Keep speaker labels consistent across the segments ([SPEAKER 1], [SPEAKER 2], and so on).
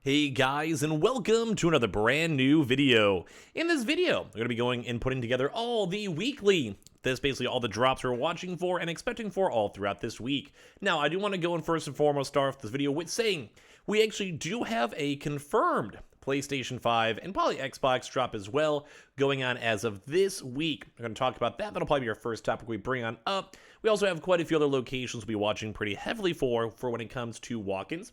[SPEAKER 1] Hey guys, and welcome to another brand new video. In this video, we're going to be going and putting together all the weekly. This basically all the drops we're watching for and expecting for all throughout this week. Now, I do want to go and first and foremost start off this video with saying we actually do have a confirmed PlayStation 5 and probably Xbox drop as well going on as of this week. We're going to talk about that. That'll probably be our first topic we bring on up. We also have quite a few other locations we'll be watching pretty heavily for when it comes to walk-ins,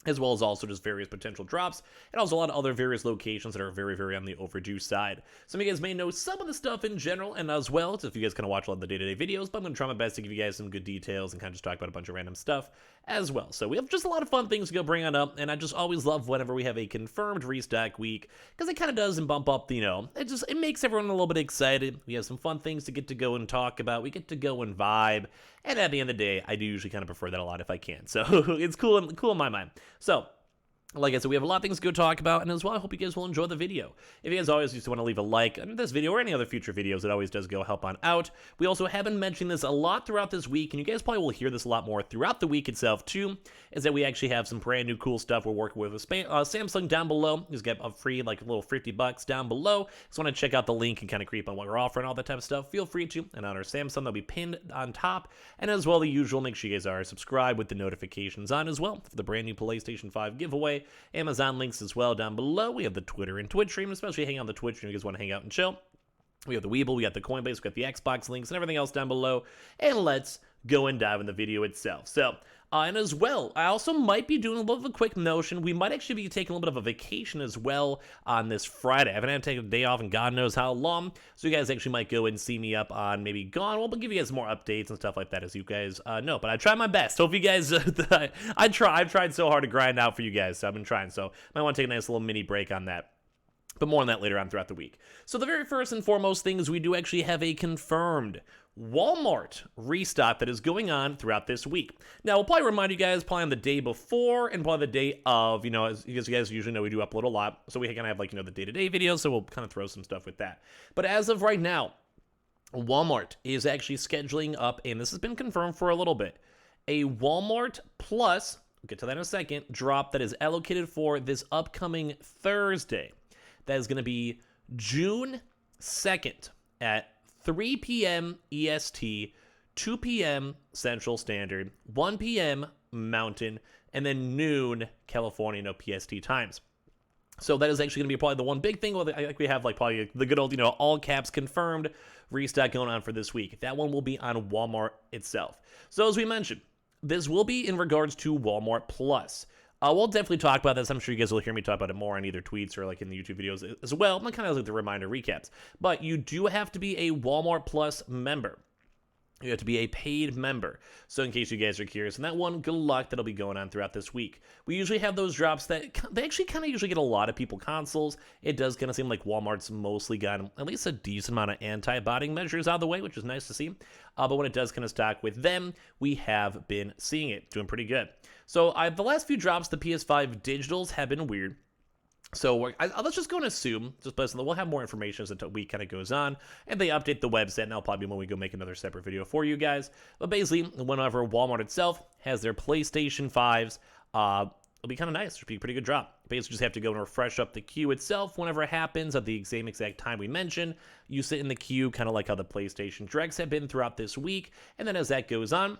[SPEAKER 1] as well as also just various potential drops, and also a lot of other various locations that are very, very on the overdue side. Some of you guys may know some of the stuff in general, and as well, if you guys kind of watch a lot of the day-to-day videos, but I'm going to try my best to give you guys some good details and kind of just talk about a bunch of random stuff as well. So we have just a lot of fun things to go bring on up, and I just always love whenever we have a confirmed restock week, because it kind of does and bump up, it makes everyone a little bit excited. We have some fun things to get to go and talk about. We get to go and vibe, and at the end of the day, I do usually kind of prefer that a lot if I can. So it's cool in my mind. So, like I said, we have a lot of things to go talk about, and as well, I hope you guys will enjoy the video. If you guys always just want to leave a like on this video or any other future videos, it always does go help on out. We also have been mentioning this a lot throughout this week, and you guys probably will hear this a lot more throughout the week itself too, is that we actually have some brand new cool stuff we're working with Samsung down below. Just get a free, like, a little $50 down below. Just want to check out the link and kind of creep on what we're offering, all that type of stuff. Feel free to, and on our Samsung, that'll be pinned on top, and as well, the usual, make sure you guys are subscribed with the notifications on as well for the brand new PlayStation 5 giveaway. Amazon links as well down below. We have the Twitter and Twitch stream, especially hang out on the Twitch if you guys want to hang out and chill. We have the Weeble, we got the Coinbase, we got the Xbox links, and everything else down below. And let's go and dive in the video itself. So, and as well, I also might be doing a little bit of a quick notion. We might actually be taking a little bit of a vacation as well on this Friday. I haven't had to take a day off in God knows how long, so you guys actually might go and see me up on maybe Gone. We'll give you guys more updates and stuff like that, as you guys know. But I try my best. Hope you guys, I've tried so hard to grind out for you guys, so I've been trying. So might want to take a nice little mini break on that. But more on that later on throughout the week. So the very first and foremost thing is we do actually have a confirmed Walmart restock that is going on throughout this week. Now, we'll probably remind you guys probably on the day before and probably the day of, as you guys usually know, we do upload a lot. So we kind of have, like, the day-to-day videos, so we'll kind of throw some stuff with that. But as of right now, Walmart is actually scheduling up, and this has been confirmed for a little bit, a Walmart Plus, we'll get to that in a second, drop that is allocated for this upcoming Thursday. That is going to be June 2nd at 3 p.m. EST, 2 p.m. Central Standard, 1 p.m. Mountain, and then noon California, PST times. So that is actually going to be probably the one big thing. Like we have probably the good old, all caps confirmed restock going on for this week. That one will be on Walmart itself. So as we mentioned, this will be in regards to Walmart Plus. We'll definitely talk about this. I'm sure you guys will hear me talk about it more on either tweets or in the YouTube videos as well. I'm kind of like the reminder recaps. But you do have to be a Walmart Plus member. You have to be a paid member. So in case you guys are curious, and that one, good luck, that'll be going on throughout this week. We usually have those drops that they actually kind of usually get a lot of people consoles. It does kind of seem like Walmart's mostly gotten at least a decent amount of anti-botting measures out of the way, which is nice to see. But when it does kind of stock with them, we have been seeing it doing pretty good. So the last few drops, the PS5 Digitals have been weird. So let's just go and assume, we'll have more information as the week kind of goes on, and they update the website, and that'll probably be when we go make another separate video for you guys. But basically, whenever Walmart itself has their PlayStation 5s, it'll be kind of nice. It'll be a pretty good drop. Basically, just have to go and refresh up the queue itself whenever it happens at the same exact time we mentioned. You sit in the queue, kind of like how the PlayStation Directs have been throughout this week, and then as that goes on,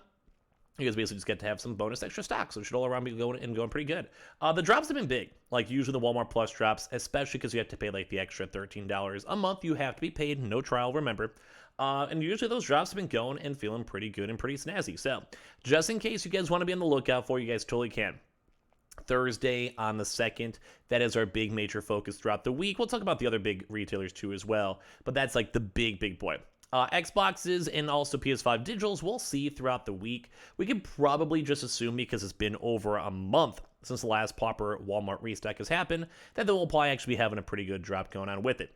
[SPEAKER 1] you guys basically just get to have some bonus extra stocks, so it should all around be going pretty good. The drops have been big, like usually the Walmart Plus drops, especially because you have to pay the extra $13 a month. You have to be paid, no trial, remember. And usually those drops have been going and feeling pretty good and pretty snazzy. So just in case you guys want to be on the lookout for, you guys totally can. Thursday on the 2nd, that is our big major focus throughout the week. We'll talk about the other big retailers too as well, but that's like the big boy. Xboxes and also PS5 Digitals we'll see throughout the week. We could probably just assume, because it's been over a month since the last proper Walmart restock has happened, that they will probably actually be having a pretty good drop going on with it.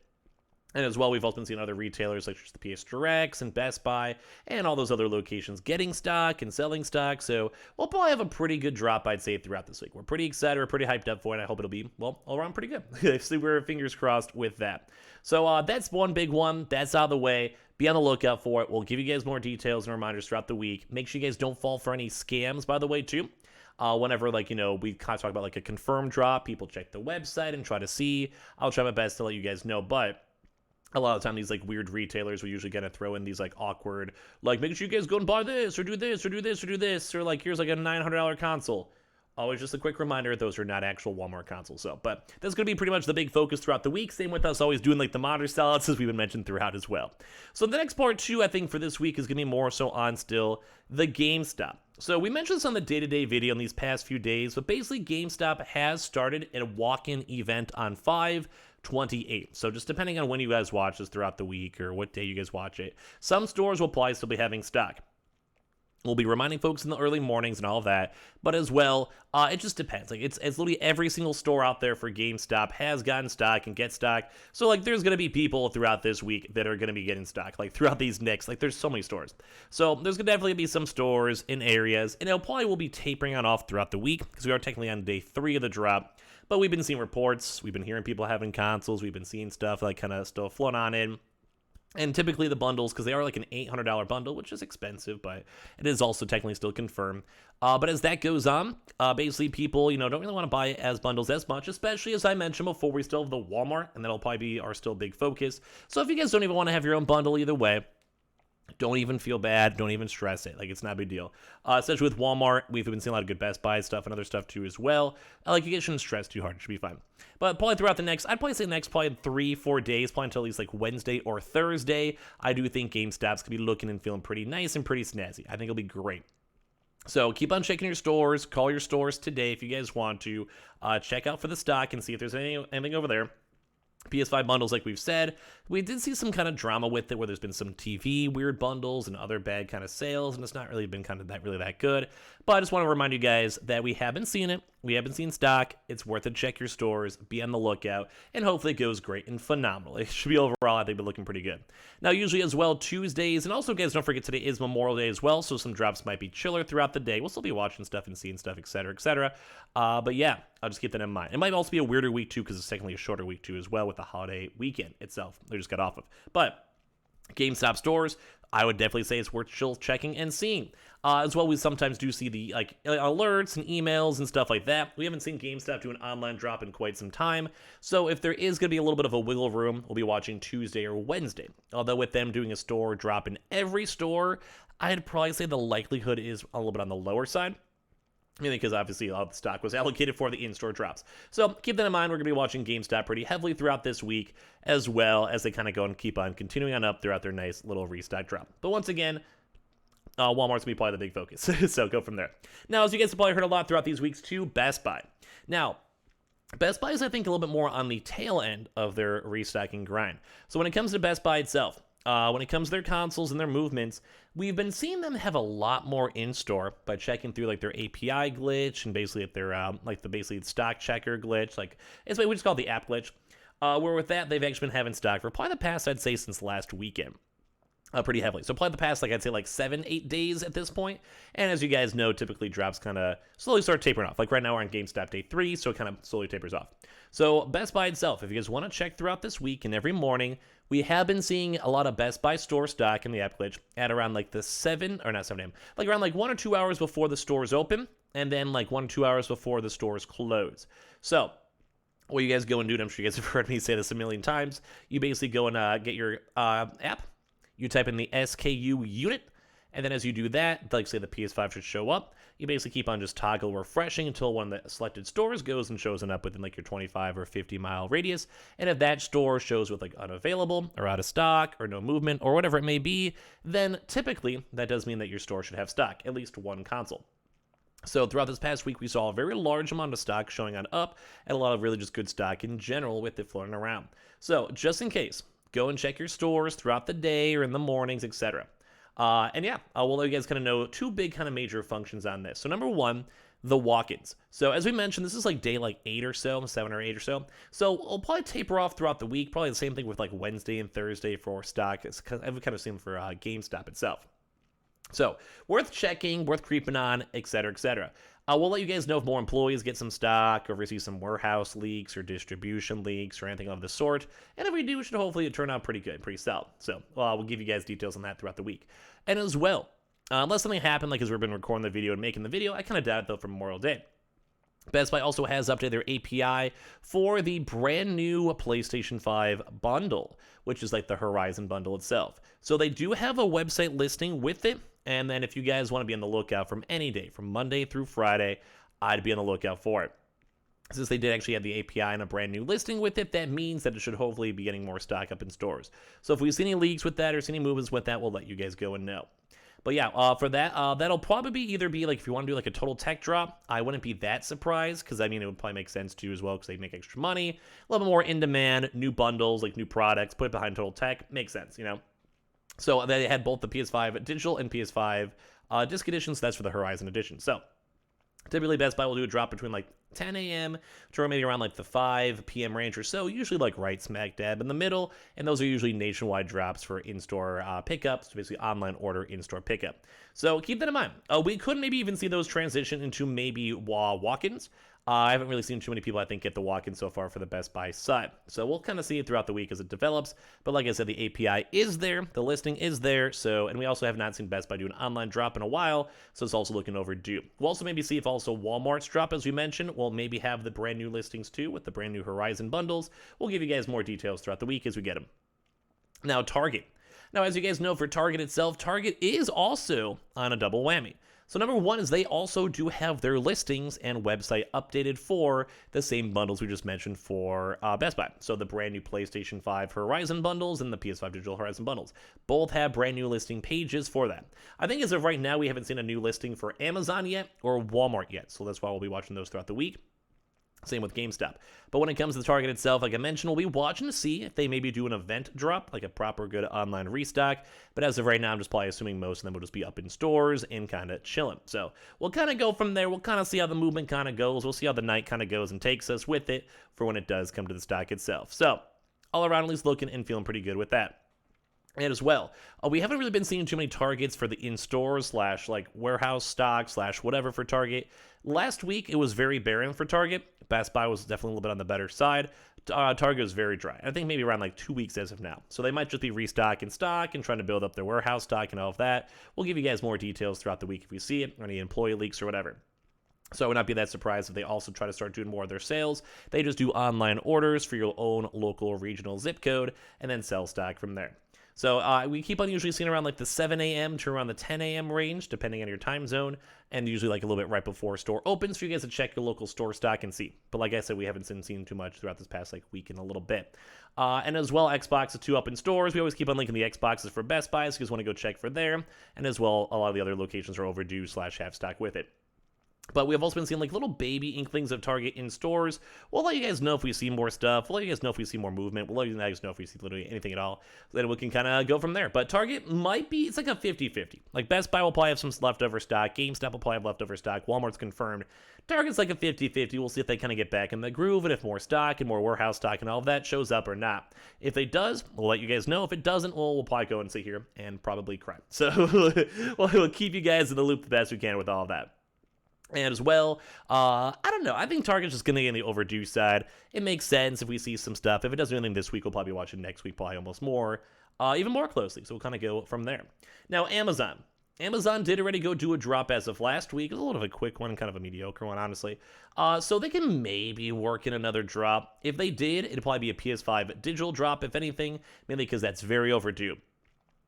[SPEAKER 1] And as well, we've also been seeing other retailers like the PS Directs and Best Buy and all those other locations getting stock and selling stock. So we'll probably have a pretty good drop, I'd say, throughout this week. We're pretty excited. We're pretty hyped up for it. I hope it'll be, well, all around pretty good. So we're fingers crossed with that. So that's one big one. That's out of the way. Be on the lookout for it. We'll give you guys more details and reminders throughout the week. Make sure you guys don't fall for any scams, by the way, too. Whenever, like, we kind of talk about like a confirmed drop, people check the website and try to see. I'll try my best to let you guys know, but a lot of the time these like weird retailers will usually kind of throw in these like awkward, like, make sure you guys go and buy this or do this or do this or do this, or like, here's like a $900 console. Always just a quick reminder, those are not actual Walmart consoles. So, but that's going to be pretty much the big focus throughout the week. Same with us always doing like the modern sellouts, as we've been mentioned throughout as well. So the next part too, I think for this week is going to be more so on still the GameStop. So we mentioned this on the day-to-day video in these past few days, but basically GameStop has started a walk-in event on 5/28. So just depending on when you guys watch this throughout the week or what day you guys watch it, some stores will probably still be having stock. We'll be reminding folks in the early mornings and all of that, but as well, it just depends. Like, it's literally every single store out there for GameStop has gotten stock and get stock. So, like, there's going to be people throughout this week that are going to be getting stock, like, throughout these next, like, there's so many stores. So, there's going to definitely be some stores in areas, and it'll probably will be tapering on off throughout the week, because we are technically on day 3 of the drop. But we've been seeing reports, we've been hearing people having consoles, we've been seeing stuff, like, kind of still float on in. And typically the bundles, because they are like an $800 bundle, which is expensive, but it is also technically still confirmed. But as that goes on, basically people, don't really want to buy it as bundles as much, especially as I mentioned before, we still have the Walmart, and that'll probably be our still big focus. So if you guys don't even want to have your own bundle either way, don't even feel bad. Don't even stress it. Like, it's not a big deal. Especially with Walmart, we've been seeing a lot of good Best Buy stuff and other stuff too as well. Like, you guys shouldn't stress too hard. It should be fine. But probably throughout I'd probably say the next probably 3-4 days, probably until at least like Wednesday or Thursday, I do think GameStop's going to be looking and feeling pretty nice and pretty snazzy. I think it'll be great. So keep on checking your stores. Call your stores today if you guys want to. Check out for the stock and see if there's anything over there. PS5 bundles, like we've said, we did see some kind of drama with it where there's been some TV weird bundles and other bad kind of sales, and it's not really been kind of that good. But I just want to remind you guys that we have been seeing it. We have been seeing stock. It's worth it to check your stores, be on the lookout, and hopefully it goes great and phenomenal. It should be overall, I think, been looking pretty good. Now, usually as well, Tuesdays, and also, guys, don't forget today is Memorial Day as well, so some drops might be chiller throughout the day. We'll still be watching stuff and seeing stuff, etc., etc. But yeah, I'll just keep that in mind. It might also be a weirder week too, because it's technically a shorter week too as well with the holiday weekend itself. They just got off of. But GameStop stores, I would definitely say it's worth still checking and seeing. As well, we sometimes do see the alerts and emails and stuff like that. We haven't seen GameStop do an online drop in quite some time. So if there is going to be a little bit of a wiggle room, we'll be watching Tuesday or Wednesday. Although with them doing a store drop in every store, I'd probably say the likelihood is a little bit on the lower side. Mainly because obviously all the stock was allocated for the in-store drops. So keep that in mind. We're going to be watching GameStop pretty heavily throughout this week, as well as they kind of go and keep on continuing on up throughout their nice little restock drop. But once again, Walmart's going to be probably the big focus. So go from there. Now, as you guys have probably heard a lot throughout these weeks too, Best Buy. Now, Best Buy is, I think, a little bit more on the tail end of their restocking grind. So when it comes to Best Buy itself, when it comes to their consoles and their movements, we've been seeing them have a lot more in store by checking through like their API glitch and basically if they're basically stock checker glitch, like it's what we just call the app glitch. Where with that, they've actually been having stock for probably the past, I'd say, since last weekend. Pretty heavily. So probably the past, I'd say 7-8 days at this point. And as you guys know, typically drops kind of slowly start tapering off. Like right now we're on GameStop day 3, so it kind of slowly tapers off. So Best Buy itself, if you guys want to check throughout this week and every morning, we have been seeing a lot of Best Buy store stock in the app glitch at around like the 7 a.m., like around like 1 or 2 hours before the stores open, and then like 1 or 2 hours before the stores close. So what you guys go and do, and I'm sure you guys have heard me say this a million times, you basically go and get your app. You type in the SKU unit, and then as you do that, like say the PS5 should show up, you basically keep on just toggle refreshing until one of the selected stores goes and shows it up within like your 25 or 50 mile radius. And if that store shows with like unavailable or out of stock or no movement or whatever it may be, then typically that does mean that your store should have stock, at least one console. So throughout this past week, we saw a very large amount of stock showing on up and a lot of really just good stock in general with it floating around. So just in case, go and check your stores throughout the day or in the mornings, etc. And yeah, we'll let you guys kind of know 2 big kind of major functions on this. So number 1, the walk-ins. So as we mentioned, this is like day 8 or so, 7 or 8 or so. So we'll probably taper off throughout the week. Probably the same thing with like Wednesday and Thursday for stock. I've kind of seen for GameStop itself. So worth checking, worth creeping on, etc., etc. We'll let you guys know if more employees get some stock, or if we see some warehouse leaks or distribution leaks or anything of the sort. And if we do, it should hopefully turn out pretty good, pretty solid. So we'll give you guys details on that throughout the week. And as well, Unless something happened, like as we've been recording the video and making the video, I kind of doubt it though for Memorial Day. Best Buy also has updated their API for the brand new PlayStation 5 bundle, which is like the Horizon bundle itself. So they do have a website listing with it, and then if you guys want to be on the lookout from any day, from Monday through Friday, I'd be on the lookout for it. Since they did actually have the API and a brand new listing with it, that means that it should hopefully be getting more stock up in stores. So if we see any leaks with that or see any movements with that, we'll let you guys go and know. But yeah, for that, that'll probably either be like if you want to do like a total tech drop, I wouldn't be that surprised because I mean it would probably make sense too as well because they make extra money, a little bit more in demand, new bundles, like new products, put it behind total tech, makes sense, you know. So they had both the PS5 Digital and PS5 Disc Editions. That's for the Horizon Edition. So typically Best Buy will do a drop between like 10 a.m. to maybe around like the 5 p.m. range or so, usually like right smack dab in the middle, and those are usually nationwide drops for in-store pickups, basically online order in-store pickup. So keep that in mind. We could maybe even see those transition into maybe walk-ins. I haven't really seen too many people, I think, get the walk-in so far for the Best Buy side. So we'll kind of see it throughout the week as it develops. But like I said, the API is there. The listing is there. So, and we also have not seen Best Buy do an online drop in a while. So it's also looking overdue. We'll also maybe see if also Walmart's drop, as we mentioned, will maybe have the brand new listings too with the brand new Horizon bundles. We'll give you guys more details throughout the week as we get them. Now, Target. Now, as you guys know, for Target itself, Target is also on a double whammy. So number one is they also do have their listings and website updated for the same bundles we just mentioned for Best Buy. So the brand new PlayStation 5 Horizon bundles and the PS5 Digital Horizon bundles. Both have brand new listing pages for that. I think as of right now, we haven't seen a new listing for Amazon yet or Walmart yet. So that's why we'll be watching those throughout the week. Same with GameStop. But when it comes to the Target itself, like I mentioned, we'll be watching to see if they maybe do an event drop, like a proper good online restock. But as of right now, I'm just probably assuming most of them will just be up in stores and kind of chilling. So we'll kind of go from there. We'll kind of see how the movement kind of goes. We'll see how the night kind of goes and takes us with it for when it does come to the stock itself. So all around, at least looking and feeling pretty good with that. And as well, we haven't really been seeing too many Targets for the in-store / like warehouse stock / whatever for Target. Last week, it was very barren for Target. Best Buy was definitely a little bit on the better side. Target was very dry. I think maybe around like 2 weeks as of now. So they might just be restocking stock and trying to build up their warehouse stock and all of that. We'll give you guys more details throughout the week if we see it, or any employee leaks or whatever. So I would not be that surprised if they also try to start doing more of their sales. They just do online orders for your own local or regional zip code and then sell stock from there. So we keep on usually seeing around like the 7 a.m. to around the 10 a.m. range, depending on your time zone, and usually like a little bit right before store opens for you guys to check your local store stock and see. But like I said, we haven't seen too much throughout this past like week and a little bit. And as well, Xbox is 2 up in stores. We always keep on linking the Xboxes for Best Buy, so you guys want to go check for there. And as well, a lot of the other locations are overdue / have stock with it. But we have also been seeing like little baby inklings of Target in stores. We'll let you guys know if we see more stuff. We'll let you guys know if we see more movement. We'll let you guys know if we see literally anything at all. So then we can kind of go from there. But Target might be, it's like a 50-50. Like Best Buy will probably have some leftover stock. GameStop will probably have leftover stock. Walmart's confirmed. Target's like a 50-50. We'll see if they kind of get back in the groove and if more stock and more warehouse stock and all of that shows up or not. If it does, we'll let you guys know. If it doesn't, we'll probably go and sit here and probably cry. So we'll keep you guys in the loop the best we can with all of that. And as well, I don't know. I think Target's just going to get in the overdue side. It makes sense if we see some stuff. If it doesn't do anything this week, we'll probably watch it next week, probably almost more, even more closely. So we'll kind of go from there. Now, Amazon. Amazon did already go do a drop as of last week. It was a little bit of a quick one, kind of a mediocre one, honestly. So they can maybe work in another drop. If they did, it'd probably be a PS5 digital drop, if anything, mainly because that's very overdue.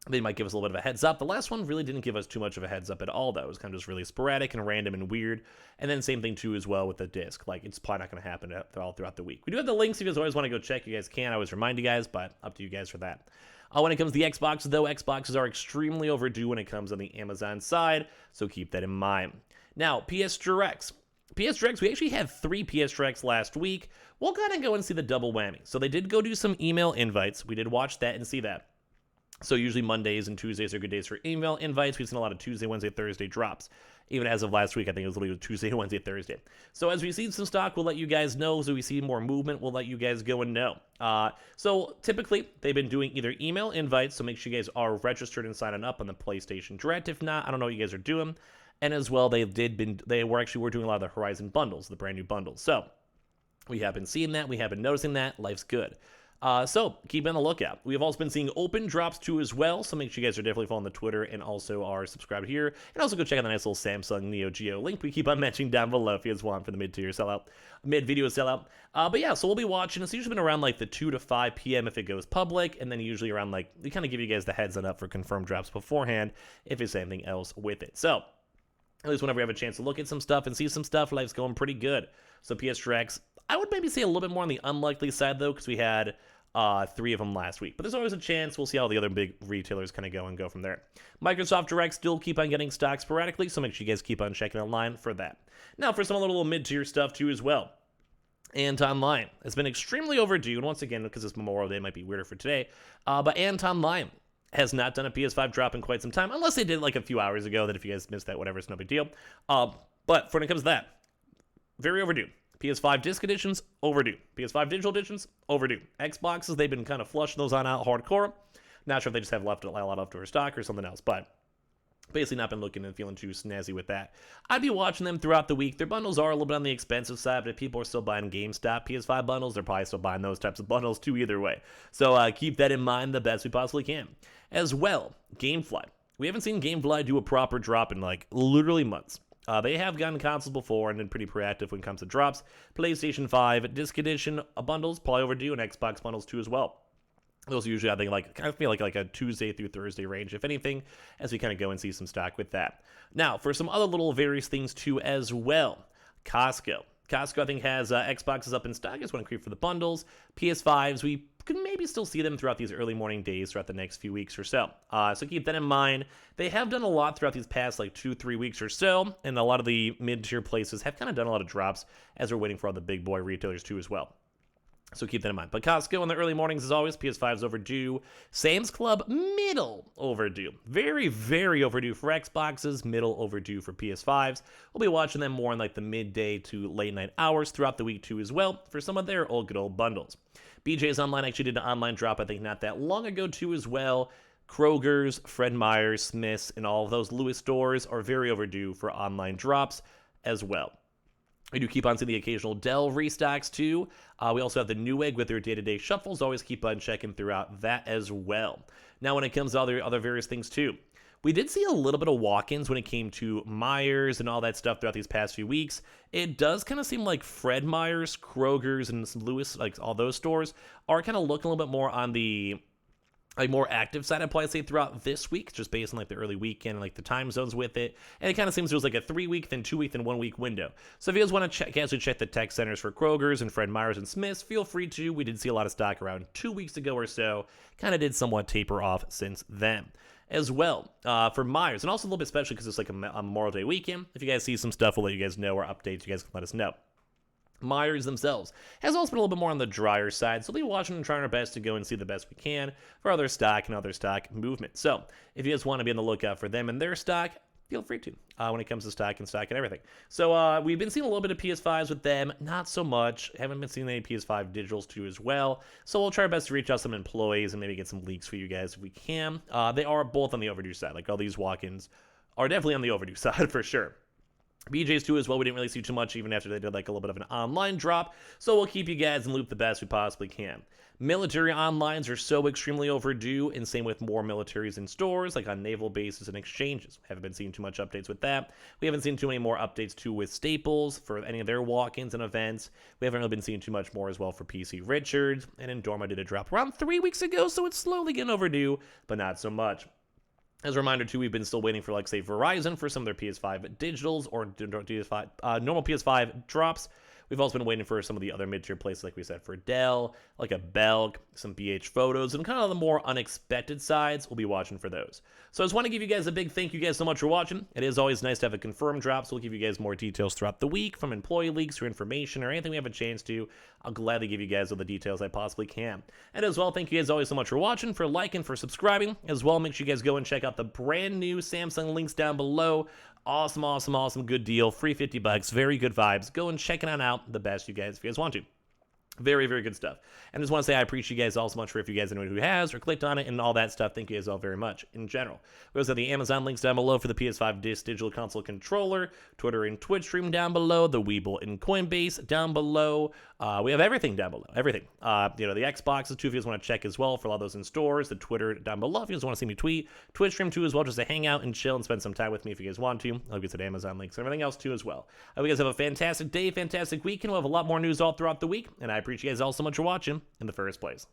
[SPEAKER 1] They might give us a little bit of a heads up. The last one really didn't give us too much of a heads up at all, though. It was kind of just really sporadic and random and weird. And then same thing, too, as well with the disc. Like, it's probably not going to happen all throughout the week. We do have the links if you guys always want to go check. You guys can. I always remind you guys, but up to you guys for that. When it comes to the Xboxes, though, Xboxes are extremely overdue when it comes on the Amazon side, so keep that in mind. Now, PS Directs. PS Directs, we actually had 3 PS Directs last week. We'll kind of go and see the double whammy. So they did go do some email invites. We did watch that and see that. So usually Mondays and Tuesdays are good days for email invites. We've seen a lot of Tuesday, Wednesday, Thursday drops. Even as of last week, I think it was literally Tuesday, Wednesday, Thursday. So as we see some stock, we'll let you guys know. As we see more movement, we'll let you guys go and know. So typically, they've been doing either email invites, so make sure you guys are registered and signing up on the PlayStation Direct. If not, I don't know what you guys are doing. And as well, they were doing a lot of the Horizon bundles, the brand new bundles. So we have been seeing that. We have been noticing that. Life's good. So keep on the lookout. We have also been seeing open drops too as well, so make sure you guys are definitely following the Twitter and also are subscribed here. And also go check out the nice little Samsung Neo Geo link we keep on mentioning down below if you guys want for the mid-video sellout. But yeah, so we'll be watching. It's usually been around like the 2 to 5 p.m. if it goes public, and then usually around like, we kind of give you guys the heads up for confirmed drops beforehand if it's anything else with it. So at least whenever we have a chance to look at some stuff and see some stuff, life's going pretty good. So PS4X, I would maybe say a little bit more on the unlikely side though, because we had 3 of them last week. But there's always a chance. We'll see how the other big retailers kind of go and go from there. Microsoft Direct still keep on getting stock sporadically, so make sure you guys keep on checking online for that. Now for some other little mid-tier stuff too as well. Ant Online has been extremely overdue, and once again, because it's Memorial Day, it might be weirder for today, but Ant Online has not done a PS5 drop in quite some time, unless they did it like a few hours ago, that if you guys missed that, whatever, it's no big deal. But when it comes to that, very overdue. PS5 disc editions, overdue. PS5 digital editions, overdue. Xboxes, they've been kind of flushing those on out hardcore. Not sure if they just have a lot left over stock or something else, but basically not been looking and feeling too snazzy with that. I'd be watching them throughout the week. Their bundles are a little bit on the expensive side, but if people are still buying GameStop PS5 bundles, they're probably still buying those types of bundles too either way. So keep that in mind the best we possibly can. As well, GameFly. We haven't seen GameFly do a proper drop in like literally months. They have gotten consoles before and been pretty proactive when it comes to drops. PlayStation 5 disc edition bundles, probably overdue, and Xbox bundles too as well. Those are usually, I think, like, I feel like a Tuesday through Thursday range, if anything, as we kind of go and see some stock with that. Now, for some other little various things too as well. Costco, I think, has Xboxes up in stock. I just want to creep for the bundles. PS5s, we could maybe still see them throughout these early morning days throughout the next few weeks or so. So keep that in mind. They have done a lot throughout these past like 2-3 weeks or so, and a lot of the mid-tier places have kind of done a lot of drops as we're waiting for all the big boy retailers too as well. So keep that in mind. But Costco in the early mornings, as always, PS5's overdue. Sam's Club, middle overdue. Very, very overdue for Xboxes, middle overdue for PS5s. We'll be watching them more in like the midday to late night hours throughout the week too as well for some of their good old bundles. BJ's Online actually did an online drop, I think, not that long ago too as well. Kroger's, Fred Meyer's, Smith's, and all of those Lewis stores are very overdue for online drops as well. We do keep on seeing the occasional Dell restocks too. We also have the Newegg with their day-to-day shuffles. Always keep on checking throughout that as well. Now when it comes to other various things too, we did see a little bit of walk-ins when it came to Myers and all that stuff throughout these past few weeks. It does kind of seem like Fred Meyer's, Kroger's, and some Lewis, like all those stores, are kind of looking a little bit more on the more active side, I'd probably say, throughout this week, just based on like the early weekend and like the time zones with it. And it kind of seems there was like a 3-week, then 2-week, then 1-week window. So if you guys want to check the tech centers for Kroger's and Fred Meyer's and Smith's, feel free to. We did see a lot of stock around 2 weeks ago or so. Kind of did somewhat taper off since then. As well, for Myers, and also a little bit special because it's like a Memorial Day weekend. If you guys see some stuff, we'll let you guys know, or updates, you guys can let us know. Myers themselves has also been a little bit more on the drier side, so we'll be watching and trying our best to go and see the best we can for other stock and other stock movement. So if you guys want to be on the lookout for them and their stock, feel free to when it comes to stock and everything. So we've been seeing a little bit of PS5s with them, not so much. Haven't been seeing any PS5 digitals too as well. So we'll try our best to reach out to some employees and maybe get some leaks for you guys if we can. They are both on the overdue side. Like all these walk-ins are definitely on the overdue side for sure. BJ's too as well, we didn't really see too much even after they did like a little bit of an online drop, so we'll keep you guys in loop the best we possibly can. Military onlines are so extremely overdue, and same with more militaries in stores, like on naval bases and exchanges. Haven't been seeing too much updates with that. We haven't seen too many more updates too with Staples for any of their walk-ins and events. We haven't really been seeing too much more as well for PC Richards, and Endorma did a drop around 3 weeks ago, so it's slowly getting overdue, but not so much. As a reminder, too, we've been still waiting for, like, say, Verizon for some of their PS5 digitals or normal PS5 drops. We've also been waiting for some of the other mid-tier places, like we said, for Dell, like a Belk, some BH Photos, and kind of the more unexpected sides. We'll be watching for those. So I just want to give you guys a big thank you guys so much for watching. It is always nice to have a confirmed drop, so we'll give you guys more details throughout the week from employee leaks or information or anything we have a chance to. I'll gladly give you guys all the details I possibly can. And as well, thank you guys always so much for watching, for liking, for subscribing. As well, make sure you guys go and check out the brand new Samsung links down below. Awesome good deal. Free $50. Very good vibes. Go and check it on out the best you guys if you guys want to. Very, very good stuff. And I just want to say I appreciate you guys all so much for if you guys are anyone who has or clicked on it and all that stuff. Thank you guys all very much in general. We also have the Amazon links down below for the PS5 Digital Console Controller, Twitter and Twitch stream down below, the Webull and Coinbase down below. We have everything down below, everything. The Xboxes too if you guys want to check as well for all those in stores, the Twitter down below if you guys want to see me tweet, Twitch stream too as well, just to hang out and chill and spend some time with me if you guys want to. I'll get to the Amazon links and everything else too as well. I hope you guys have a fantastic day, fantastic weekend. We'll have a lot more news all throughout the week, and I appreciate you guys all so much for watching in the first place.